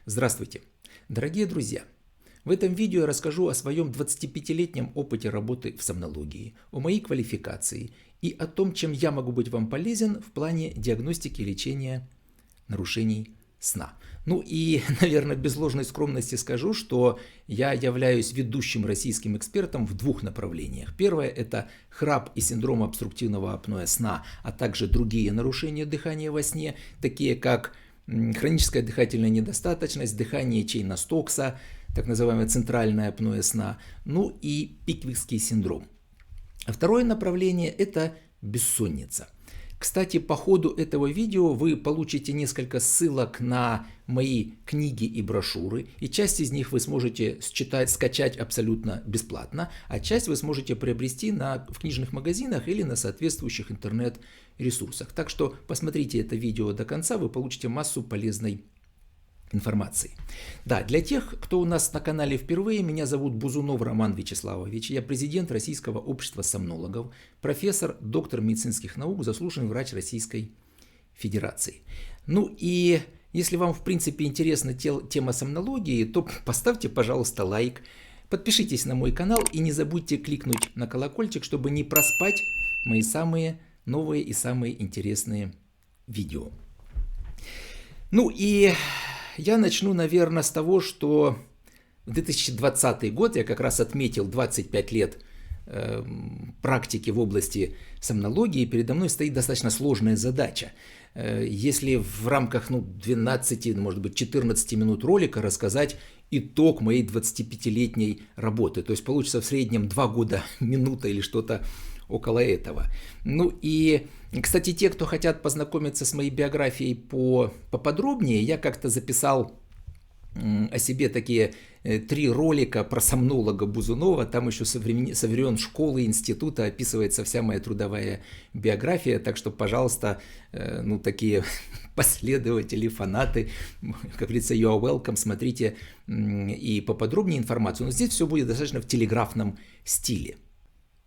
Здравствуйте, дорогие друзья! В этом видео я расскажу о своем 25-летнем опыте работы в сомнологии, о моей квалификации и о том, чем я могу быть вам полезен в плане диагностики и лечения нарушений сна. Ну и, наверное, без ложной скромности скажу, что я являюсь ведущим российским экспертом в двух направлениях. Первое – это храп и синдром обструктивного апноэ сна, а также другие нарушения дыхания во сне, такие как хроническая дыхательная недостаточность, дыхание Чейна-Стокса, так называемое центральное апноэ сна, ну и пиквикский синдром. А второе направление – это бессонница. Кстати, по ходу этого видео вы получите несколько ссылок на мои книги и брошюры, и часть из них вы сможете скачать абсолютно бесплатно, а часть вы сможете приобрести в книжных магазинах или на соответствующих интернет-ресурсах. Так что посмотрите это видео до конца, вы получите массу полезной информации. Да, для тех, кто у нас на канале впервые, меня зовут Бузунов Роман Вячеславович. Я президент Российского общества сомнологов, профессор, доктор медицинских наук, заслуженный врач Российской Федерации. Ну и если вам в принципе интересна тема сомнологии, то поставьте, пожалуйста, лайк, подпишитесь на мой канал и не забудьте кликнуть на колокольчик, чтобы не проспать мои самые новые и самые интересные видео. Ну и я начну, наверное, с того, что в 2020 год я как раз отметил 25 лет практики в области сомнологии. Передо мной стоит достаточно сложная задача. Если в рамках 12, может быть, 14 минут ролика рассказать итог моей 25-летней работы, то есть получится в среднем 2 года, минута или что-то около этого. Ну и, кстати, те, кто хотят познакомиться с моей биографией поподробнее, я как-то записал о себе такие 3 ролика про сомнолога Бузунова. Там еще со времен школы, института описывается вся моя трудовая биография. Так что, пожалуйста, такие последователи, фанаты, как говорится, you are welcome, смотрите и поподробнее информацию. Но здесь все будет достаточно в телеграфном стиле.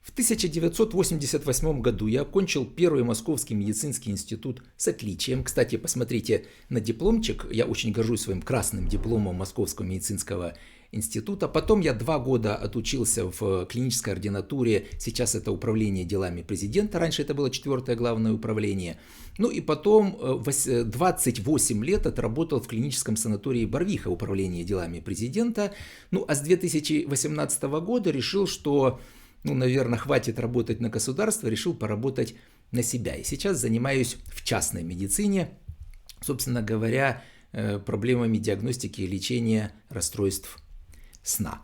В 1988 году я окончил Первый Московский медицинский институт с отличием. Кстати, посмотрите на дипломчик. Я очень горжусь своим красным дипломом Московского медицинского института. Потом я 2 года отучился в клинической ординатуре. Сейчас это управление делами президента. Раньше это было 4-е главное управление. Ну и потом 28 лет отработал в клиническом санатории Барвиха, управление делами президента. Ну а с 2018 года решил, что наверное, хватит работать на государство, решил поработать на себя. И сейчас занимаюсь в частной медицине, собственно говоря, проблемами диагностики и лечения расстройств сна.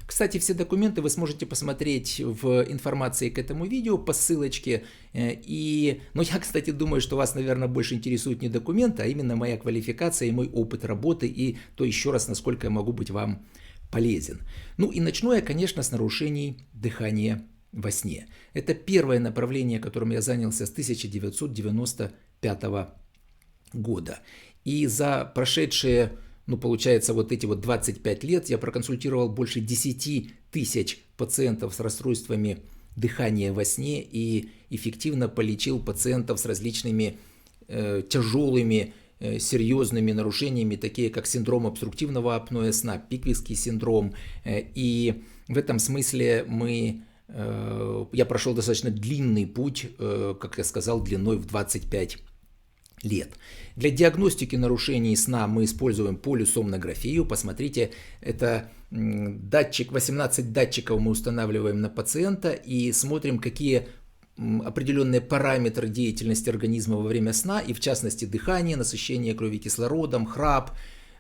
Кстати, все документы вы сможете посмотреть в информации к этому видео по ссылочке. Но я, кстати, думаю, что вас, наверное, больше интересуют не документы, а именно моя квалификация и мой опыт работы, и то еще раз, насколько я могу быть вам полезен. Ну и начну я, конечно, с нарушений дыхания во сне. Это первое направление, которым я занялся с 1995 года. И за прошедшие, получается, эти 25 лет я проконсультировал больше 10 тысяч пациентов с расстройствами дыхания во сне и эффективно полечил пациентов с различными тяжелыми серьезными нарушениями, такие как синдром обструктивного апноэ сна, пиквикский синдром. И в этом смысле я прошел достаточно длинный путь, как я сказал, длиной в 25 лет. Для диагностики нарушений сна мы используем полисомнографию. Посмотрите, это датчик, 18 датчиков мы устанавливаем на пациента и смотрим, какие определенные параметры деятельности организма во время сна, и в частности дыхание, насыщение крови кислородом, храп,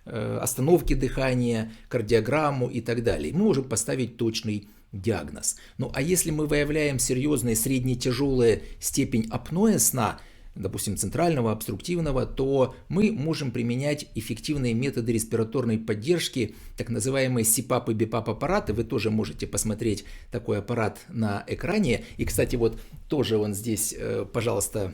остановки дыхания, кардиограмму и так далее. Мы можем поставить точный диагноз. Ну а если мы выявляем серьезные средне-тяжелая степень апноэ сна, допустим, центрального, обструктивного, то мы можем применять эффективные методы респираторной поддержки, так называемые СИПАП и БИПАП аппараты. Вы тоже можете посмотреть такой аппарат на экране. И, кстати, тоже он здесь, пожалуйста,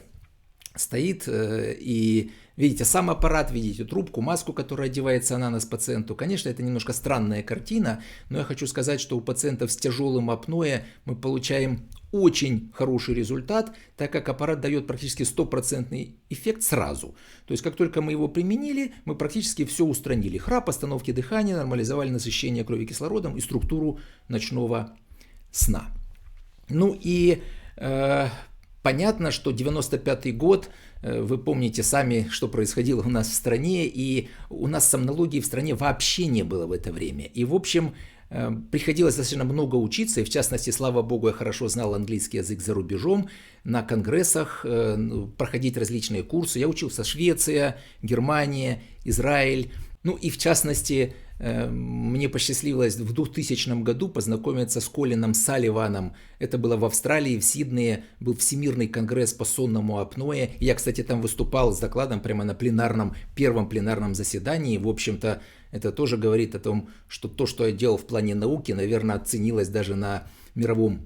стоит. И Видите сам аппарат, видите трубку, маску, которая одевается на нос пациенту. Конечно, это немножко странная картина, но я хочу сказать, что у пациентов с тяжелым апноэ мы получаем очень хороший результат, так как аппарат дает практически 100% эффект сразу. То есть, как только мы его применили, мы практически все устранили. Храп, остановки дыхания, нормализовали насыщение крови кислородом и структуру ночного сна. Ну и понятно, что 95-й год, вы помните сами, что происходило у нас в стране, и у нас сомнологии в стране вообще не было в это время. И, в общем, приходилось достаточно много учиться, и в частности, слава богу, я хорошо знал английский язык за рубежом, на конгрессах, проходить различные курсы. Я учился Швеция, Германия, Израиль. Ну и в частности, мне посчастливилось в 2000 году познакомиться с Колином Салливаном. Это было в Австралии, в Сиднее, был Всемирный конгресс по сонному апноэ. Я, кстати, там выступал с докладом прямо на первом пленарном заседании. В общем-то, это тоже говорит о том, что то, что я делал в плане науки, наверное, оценилось даже на мировом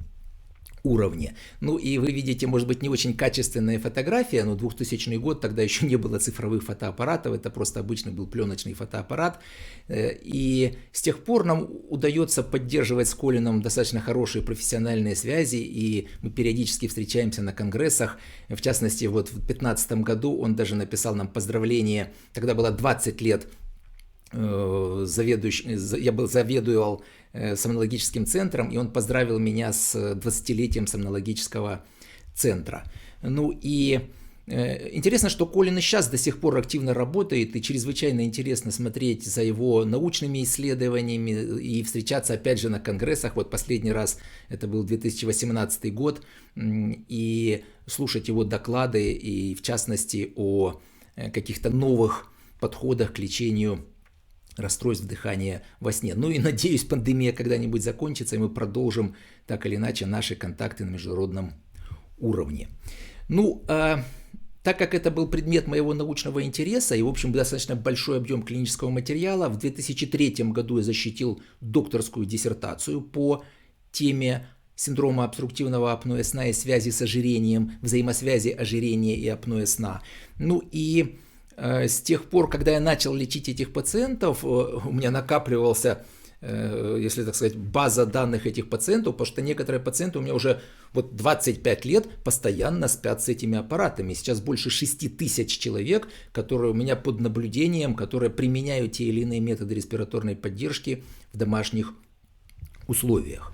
уровне. Ну и вы видите, может быть, не очень качественная фотография, но 2000 год, тогда еще не было цифровых фотоаппаратов, это просто обычный был пленочный фотоаппарат. И с тех пор нам удается поддерживать с Колином достаточно хорошие профессиональные связи, и мы периодически встречаемся на конгрессах. В частности, вот в 2015 году он даже написал нам поздравление, тогда было 20 лет я заведовал сомнологическим центром, и он поздравил меня с 20-летием сомнологического центра. Ну и интересно, что Колин и сейчас до сих пор активно работает, и чрезвычайно интересно смотреть за его научными исследованиями и встречаться опять же на конгрессах. Вот последний раз это был 2018 год, и слушать его доклады, и в частности о каких-то новых подходах к лечению расстройств дыхания во сне. Ну и надеюсь, пандемия когда-нибудь закончится, и мы продолжим так или иначе наши контакты на международном уровне. Ну, так как это был предмет моего научного интереса и, в общем, достаточно большой объем клинического материала, в 2003 году я защитил докторскую диссертацию по теме синдрома обструктивного апноэ сна и связи с ожирением, взаимосвязи ожирения и апноэ сна. Ну и с тех пор, когда я начал лечить этих пациентов, у меня накапливался, если так сказать, база данных этих пациентов, потому что некоторые пациенты у меня уже вот 25 лет постоянно спят с этими аппаратами. Сейчас больше 6000 человек, которые у меня под наблюдением, которые применяют те или иные методы респираторной поддержки в домашних условиях.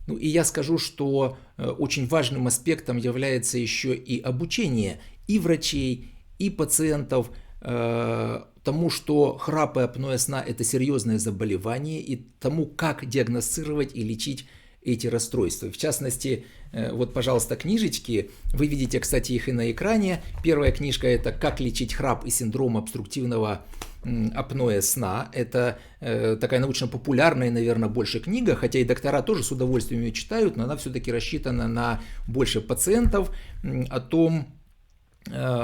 Ну и я скажу, что очень важным аспектом является еще и обучение и врачей, и пациентов тому, что храп и апноэ сна – это серьезное заболевание, и тому, как диагностировать и лечить эти расстройства. В частности, вот, пожалуйста, книжечки. Вы видите, кстати, их и на экране. Первая книжка – это «Как лечить храп и синдром обструктивного апноэ сна». Это такая научно-популярная, наверное, больше книга, хотя и доктора тоже с удовольствием ее читают, но она все-таки рассчитана на больше пациентов, о том,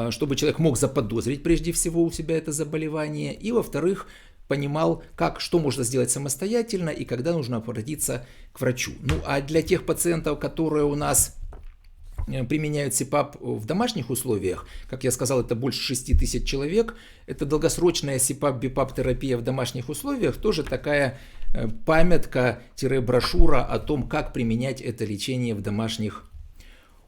чтобы человек мог заподозрить прежде всего у себя это заболевание, и, во-вторых, понимал, что можно сделать самостоятельно и когда нужно обратиться к врачу. Ну, а для тех пациентов, которые у нас применяют СИПАП в домашних условиях, как я сказал, это больше 6000 человек, это долгосрочная СИПАП-БИПАП-терапия в домашних условиях, тоже такая памятка-брошюра о том, как применять это лечение в домашних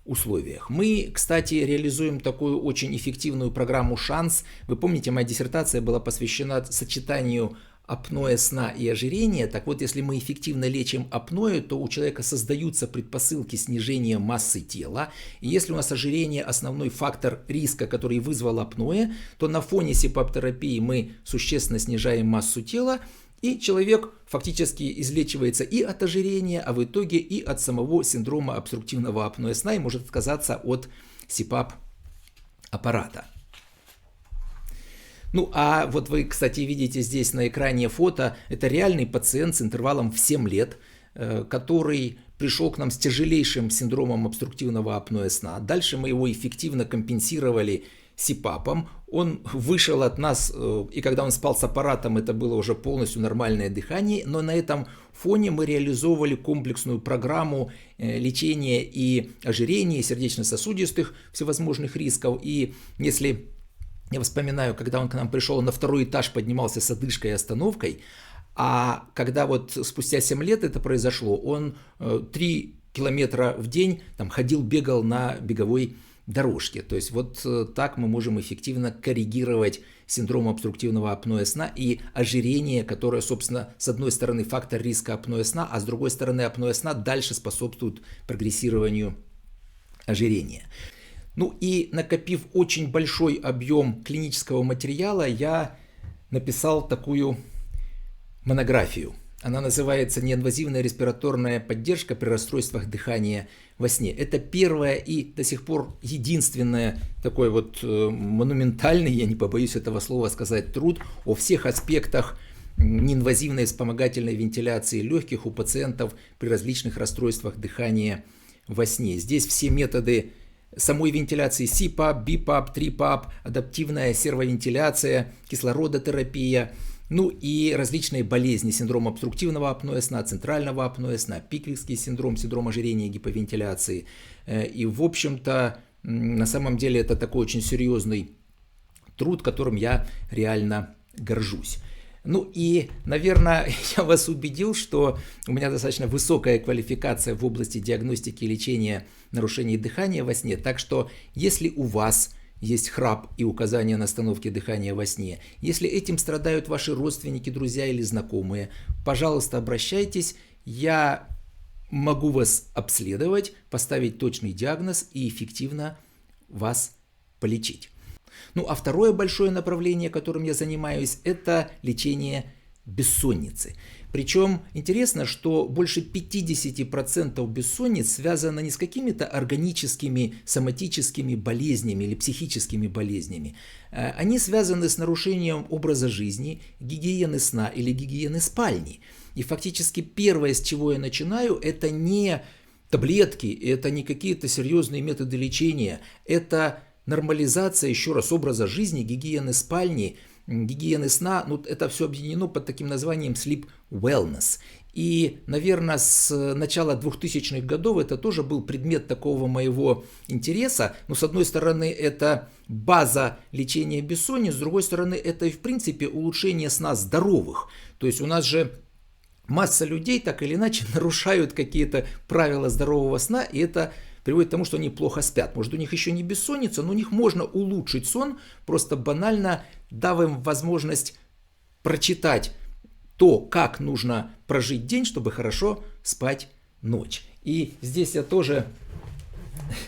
условиях. Мы, кстати, реализуем такую очень эффективную программу «Шанс». Вы помните, моя диссертация была посвящена сочетанию апноэ сна и ожирения. Так вот, если мы эффективно лечим апноэ, то у человека создаются предпосылки снижения массы тела. И если у нас ожирение основной фактор риска, который вызвал апноэ, то на фоне СИПАП-терапии мы существенно снижаем массу тела, и человек фактически излечивается и от ожирения, а в итоге и от самого синдрома обструктивного апноэ сна и может отказаться от СИПАП-аппарата. Ну, а вот вы, кстати, видите здесь на экране фото. Это реальный пациент с интервалом в 7 лет, который пришел к нам с тяжелейшим синдромом обструктивного апноэ сна. Дальше мы его эффективно компенсировали СИПАПом. Он вышел от нас, и когда он спал с аппаратом, это было уже полностью нормальное дыхание, но на этом фоне мы реализовывали комплексную программу лечения и ожирения, и сердечно-сосудистых всевозможных рисков. И если Я вспоминаю, когда он к нам пришел, он на второй этаж поднимался с одышкой и остановкой, а когда вот спустя 7 лет это произошло, он 3 километра в день там ходил, бегал на беговой дорожке. То есть вот так мы можем эффективно коррегировать синдром обструктивного апноэ сна и ожирение, которое, собственно, с одной стороны фактор риска апноэ сна, а с другой стороны апноэ сна дальше способствует прогрессированию ожирения. Ну и накопив очень большой объем клинического материала, я написал такую монографию. Она называется «Неинвазивная респираторная поддержка при расстройствах дыхания во сне». Это первое и до сих пор единственное такой вот монументальный, я не побоюсь этого слова сказать, труд о всех аспектах неинвазивной вспомогательной вентиляции легких у пациентов при различных расстройствах дыхания во сне. Здесь все методы самой вентиляции CPAP, BiPAP, TriPAP, адаптивная сервовентиляция, кислородотерапия, ну и различные болезни, синдром обструктивного апноэ сна, центрального апноэ сна, пиквикский синдром, синдром ожирения и гиповентиляции. И, в общем-то, на самом деле это такой очень серьезный труд, которым я реально горжусь. Ну и, наверное, я вас убедил, что у меня достаточно высокая квалификация в области диагностики и лечения нарушений дыхания во сне. Так что, если у вас есть храп и указания на остановке дыхания во сне, если этим страдают ваши родственники, друзья или знакомые, пожалуйста, обращайтесь. Я могу вас обследовать, поставить точный диагноз и эффективно вас полечить. Ну а второе большое направление, которым я занимаюсь, это лечение бессонницы. Причем интересно, что больше 50% бессонниц связано не с какими-то органическими, соматическими болезнями или психическими болезнями. Они связаны с нарушением образа жизни, гигиены сна или гигиены спальни. И фактически первое, с чего я начинаю, это не таблетки, это не какие-то серьезные методы лечения, это нормализация, еще раз, образа жизни, гигиены спальни, гигиены сна. Ну, это все объединено под таким названием Sleep Wellness. И, наверное, с начала 2000-х годов это тоже был предмет такого моего интереса. Но, с одной стороны, это база лечения бессонницы, с другой стороны, это и, в принципе, улучшение сна здоровых. То есть у нас же масса людей так или иначе нарушают какие-то правила здорового сна, и это приводит к тому, что они плохо спят. Может, у них еще не бессонница, но у них можно улучшить сон, просто банально дав им возможность прочитать то, как нужно прожить день, чтобы хорошо спать ночь. И здесь я тоже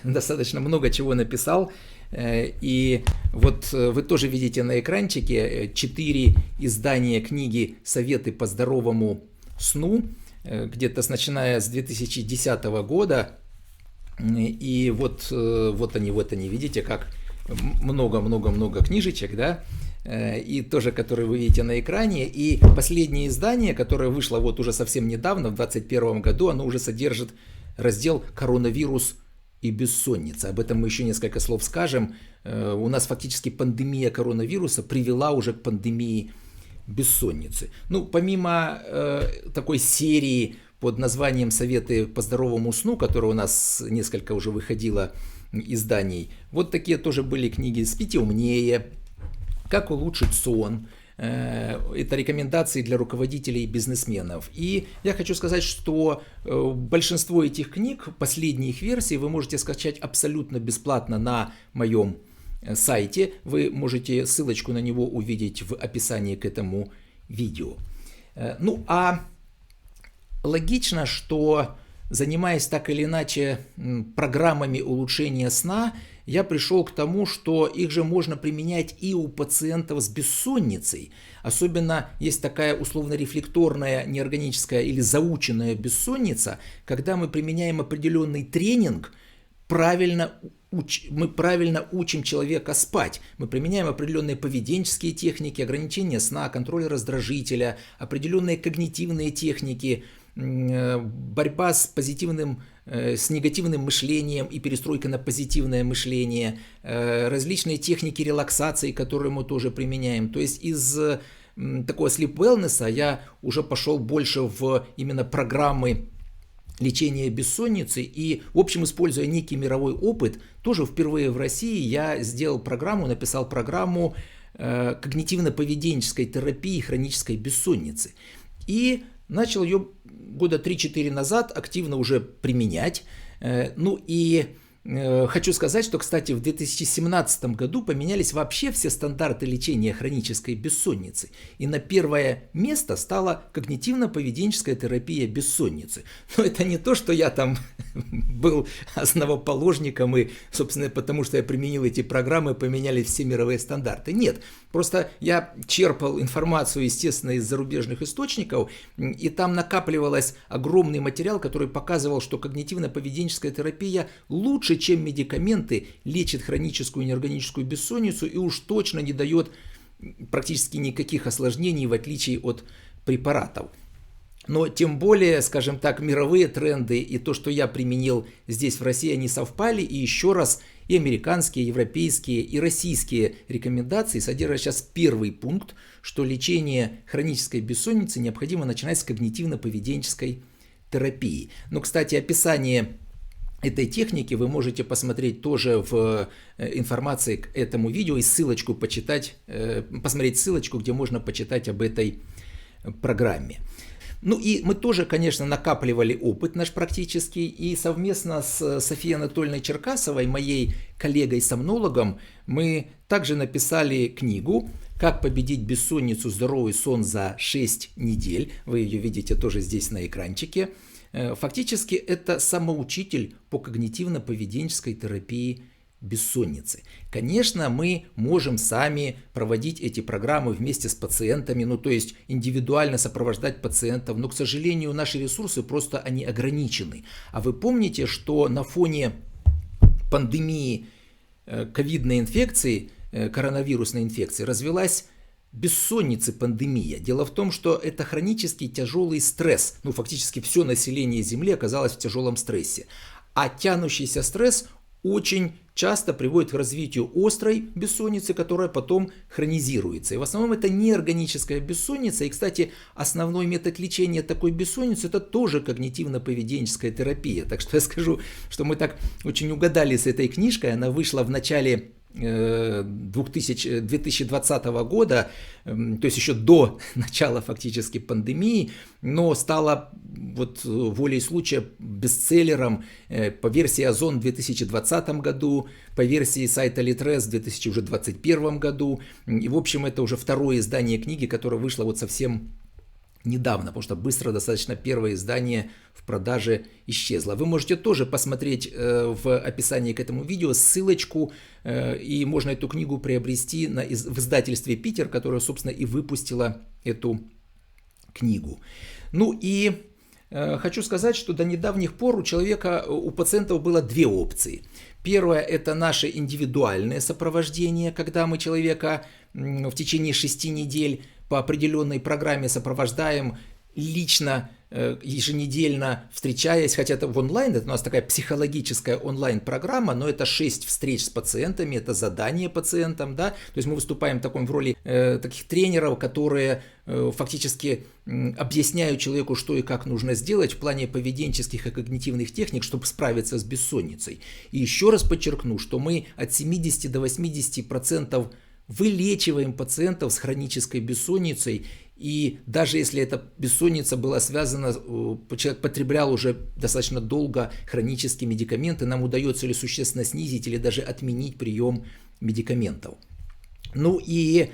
достаточно много чего написал. И вот вы тоже видите на экранчике 4 издания книги «Советы по здоровому сну», где-то начиная с 2010 года. И вот они, видите, как много-много-много книжечек, да, и тоже, которые вы видите на экране. И последнее издание, которое вышло вот уже совсем недавно, в 2021 году, оно уже содержит раздел «Коронавирус и бессонница». Об этом мы еще несколько слов скажем. У нас фактически пандемия коронавируса привела уже к пандемии бессонницы. Ну, помимо такой серии под названием «Советы по здоровому сну», которая у нас несколько уже выходило изданий, вот такие тоже были книги «Спите умнее», «Как улучшить сон». Это рекомендации для руководителей и бизнесменов. И я хочу сказать, что большинство этих книг, последние их версии, вы можете скачать абсолютно бесплатно на моем сайте. Вы можете ссылочку на него увидеть в описании к этому видео. Ну а логично, что, занимаясь так или иначе программами улучшения сна, я пришел к тому, что их же можно применять и у пациентов с бессонницей. Особенно есть такая условно-рефлекторная, неорганическая или заученная бессонница, когда мы применяем определенный тренинг, мы правильно учим человека спать. Мы применяем определенные поведенческие техники, ограничения сна, контроль раздражителя, определенные когнитивные техники, борьба с негативным мышлением и перестройка на позитивное мышление, различные техники релаксации, которые мы тоже применяем. То есть из такого sleep wellness я уже пошел больше в именно программы лечения бессонницы. И, в общем, используя некий мировой опыт, тоже впервые в России я сделал программу, написал программу когнитивно-поведенческой терапии хронической бессонницы. И начал ее года 3-4 назад активно уже применять. Ну и хочу сказать, что, кстати, в 2017 году поменялись вообще все стандарты лечения хронической бессонницы. И на первое место стала когнитивно-поведенческая терапия бессонницы. Но это не то, что я там был основоположником и, собственно, потому что я применил эти программы, поменялись все мировые стандарты. Нет, просто я черпал информацию, естественно, из зарубежных источников, и там накапливалось огромный материал, который показывал, что когнитивно-поведенческая терапия лучше, чем медикаменты, лечит хроническую неорганическую бессонницу и уж точно не дает практически никаких осложнений, в отличие от препаратов. Но тем более, скажем так, мировые тренды и то, что я применил здесь в России, они совпали. И еще раз, и американские, и европейские, и российские рекомендации содержат сейчас первый пункт, что лечение хронической бессонницы необходимо начинать с когнитивно-поведенческой терапии. Но, кстати, описание этой техники вы можете посмотреть тоже в информации к этому видео и ссылочку почитать, посмотреть ссылочку, где можно почитать об этой программе. Ну и мы тоже, конечно, накапливали опыт наш практический, и совместно с Софией Анатольевной Черкасовой, моей коллегой-сомнологом, мы также написали книгу «Как победить бессонницу. Здоровый сон за 6 недель». Вы ее видите тоже здесь на экранчике. Фактически это самоучитель по когнитивно-поведенческой терапии бессонницы. Конечно, мы можем сами проводить эти программы вместе с пациентами, ну то есть индивидуально сопровождать пациентов, но, к сожалению, наши ресурсы просто они ограничены. А вы помните, что на фоне пандемии ковидной инфекции, коронавирусной инфекции, развилась бессонницы пандемия. Дело в том, что это хронический тяжелый стресс. Ну, фактически все население Земли оказалось в тяжелом стрессе. А тянущийся стресс очень часто приводит к развитию острой бессонницы, которая потом хронизируется. И в основном это неорганическая бессонница. И, кстати, основной метод лечения такой бессонницы это тоже когнитивно-поведенческая терапия. Так что я скажу, что мы так очень угадали с этой книжкой. Она вышла в начале 2020 года, то есть еще до начала фактически пандемии, но стала вот волей случая бестселлером по версии Озон в 2020 году, по версии сайта Litres в 2021 году. И в общем это уже второе издание книги, которое вышло вот совсем недавно, потому что быстро достаточно первое издание в продаже исчезло. Вы можете тоже посмотреть в описании к этому видео ссылочку, и можно эту книгу приобрести в издательстве «Питер», которое, собственно, и выпустило эту книгу. Ну и хочу сказать, что до недавних пор у пациентов было две опции. Первое – это наше индивидуальное сопровождение, когда мы человека в течение 6 недель по определенной программе сопровождаем лично, еженедельно встречаясь, хотя это в онлайн, это у нас такая психологическая онлайн-программа, но это 6 встреч с пациентами, это задание пациентам, да, то есть мы выступаем в роли таких тренеров, которые фактически объясняют человеку, что и как нужно сделать в плане поведенческих и когнитивных техник, чтобы справиться с бессонницей. И еще раз подчеркну, что мы от 70 до 80% вылечиваем пациентов с хронической бессонницей, и даже если эта бессонница была связана, человек потреблял уже достаточно долго хронические медикаменты, нам удается или существенно снизить, или даже отменить прием медикаментов. Ну и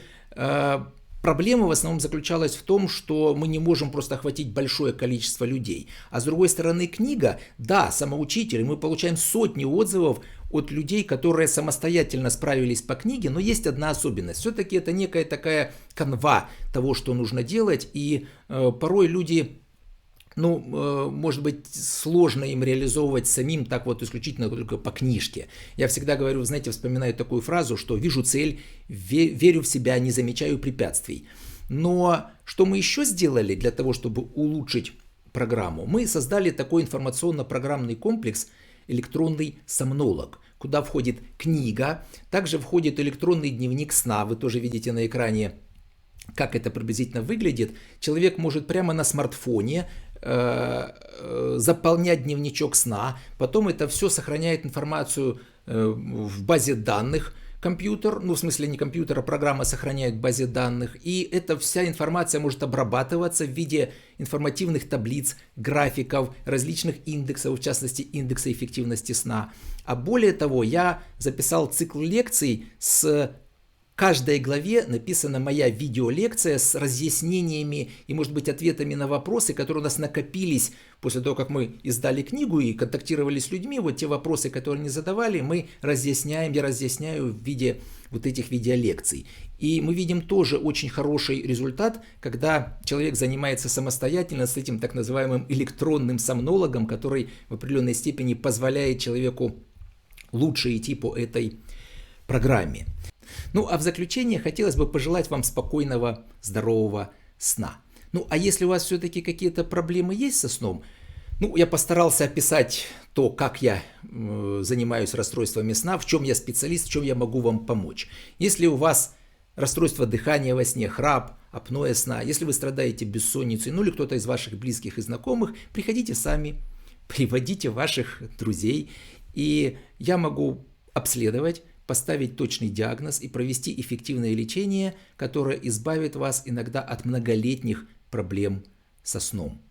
проблема в основном заключалась в том, что мы не можем просто охватить большое количество людей. А с другой стороны, книга, да, самоучитель, мы получаем сотни отзывов от людей, которые самостоятельно справились по книге, но есть одна особенность. Все-таки это некая такая канва того, что нужно делать, и порой люди, может быть, сложно им реализовывать самим так вот исключительно только по книжке. Я всегда говорю, знаете, вспоминаю такую фразу, что вижу цель, верю в себя, не замечаю препятствий. Но что мы еще сделали для того, чтобы улучшить программу? Мы создали такой информационно-программный комплекс «Электронный сомнолог», куда входит книга, также входит электронный дневник сна, вы тоже видите на экране, как это приблизительно выглядит. Человек может прямо на смартфоне заполнять дневничок сна, потом это все сохраняет информацию в базе данных, компьютер, ну в смысле не компьютер, а программа сохраняет в базе данных, и эта вся информация может обрабатываться в виде информативных таблиц, графиков, различных индексов, в частности индекса эффективности сна. А более того, я записал цикл лекций с каждой главе написана моя видеолекция с разъяснениями и, может быть, ответами на вопросы, которые у нас накопились после того, как мы издали книгу и контактировали с людьми. Вот те вопросы, которые они задавали, мы разъясняем, я разъясняю в виде вот этих видеолекций. И мы видим тоже очень хороший результат, когда человек занимается самостоятельно с этим так называемым электронным сомнологом, который в определенной степени позволяет человеку лучше идти по этой программе. Ну, а в заключение хотелось бы пожелать вам спокойного, здорового сна. Ну, а если у вас все-таки какие-то проблемы есть со сном, ну, я постарался описать то, как я занимаюсь расстройствами сна, в чем я специалист, в чем я могу вам помочь. Если у вас расстройство дыхания во сне, храп, апноэ сна, если вы страдаете бессонницей, ну или кто-то из ваших близких и знакомых, приходите сами, приводите ваших друзей, и я могу обследовать, поставить точный диагноз и провести эффективное лечение, которое избавит вас иногда от многолетних проблем со сном.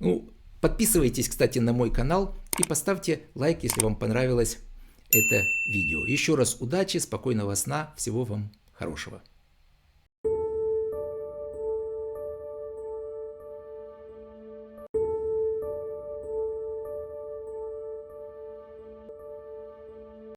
Ну, подписывайтесь, кстати, на мой канал и поставьте лайк, если вам понравилось это видео. Еще раз удачи, спокойного сна, всего вам хорошего.